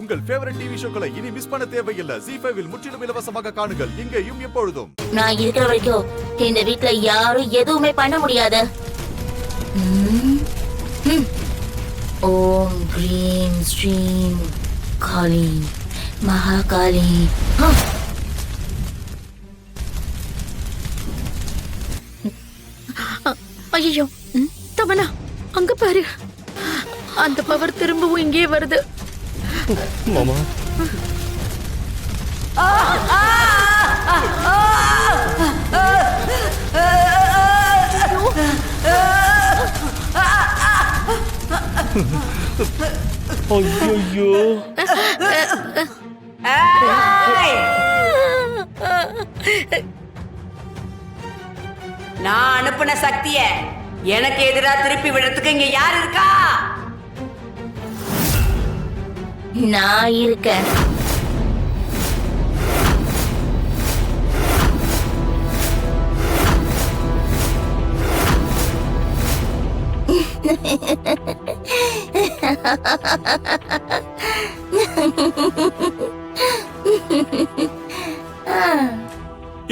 உங்கள் favourite TV ஷோக்களை இனி miss பண்ண தேவையில்லை. ZEE5 இல் முற்றிலும் இலவசமாக காணுங்கள். இங்கேயும் எப்பொழுதும். நான் இருக்கிற வரைக்கும் இந்த வீட்ல யாரும் எதுவுமே பண்ண முடியாது. ஓம் க்ரீம் ஸ்ரீம் காளி மகாகாளி. ஐயோ தமனா, அங்க பாரு, அந்த பவர் திரும்பவும் இங்கே வருது. மாமா ஐயோ நான் அனுப்புன சக்திய எனக்கு எதிரா திருப்பி விடுறதுக்கு இங்க யார் இருக்கா? நான் இருக்கேன்.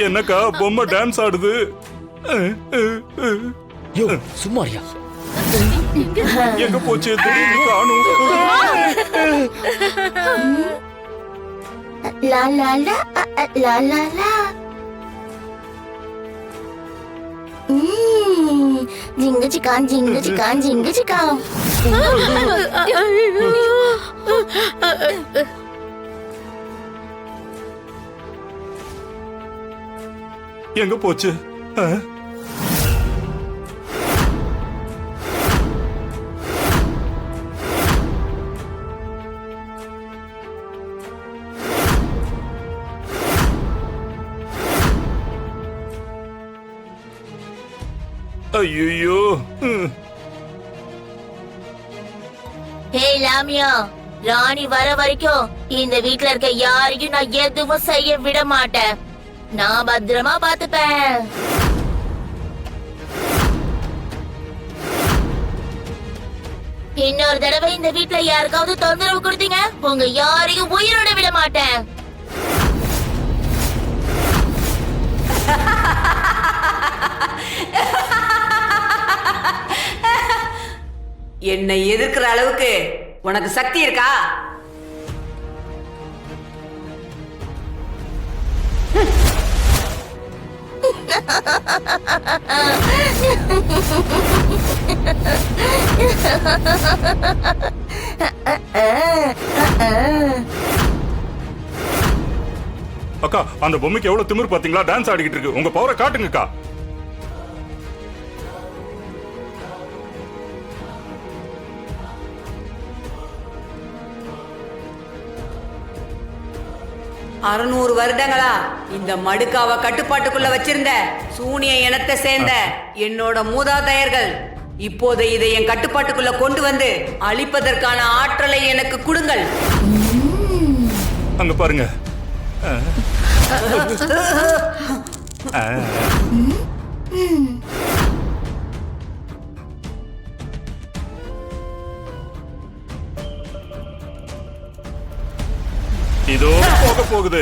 என்னக்கா பொம்மை டான்ஸ் ஆடுது? யோ சும்மாரியா, எங்க போச்சு திடீர்னு காணோம். லா லா லா லா லா லா. ஜிங்கு சிக்கான் ஜிங்கு சிக்கான் ஜிங்கு சிக்கான். எங்க போச்சு? ஐயோ, ஹே லாமியா, ராணி வர வரைக்கும் இந்த வீட்ல இருக்க யாரையும் நான் எதுவும் செய்ய விட மாட்டேன். நான் பத்திரமா பாத்துப்பேன். இன்னொரு தடவை இந்த வீட்ல யாருக்காவது தொந்தரவு கொடுத்தீங்க, உங்க யாரையும் உயிரோட விட மாட்டேன். என்னை எதிர்க்கிற அளவுக்கு உனக்கு சக்தி இருக்கா? அக்கா அந்த பொம்மைக்கு எவ்வளவு திமிரு பாத்தீங்களா? டான்ஸ் ஆடிக்கிட்டு இருக்கு. உங்க பவரை காட்டுங்கக்கா. அறுநூறு வருடங்களா இந்த மடுக்காவ கட்டுப்பாட்டுக்குள்ள வச்சிருந்த சூனிய இனத்தை சேர்ந்த என்னோட மூதாதையர்கள் இப்போது இதை என் கட்டுப்பாட்டுக்குள்ள கொண்டு வந்து அழிப்பதற்கான ஆற்றலை எனக்கு கொடுங்கள். அங்க பாருங்க. இதோ போக போகுது.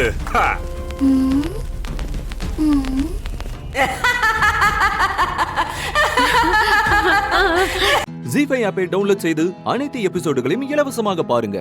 ZEE5 ஆப்பை டவுன்லோட் செய்து அனைத்து எபிசோடுகளையும் இலவசமாக பாருங்க.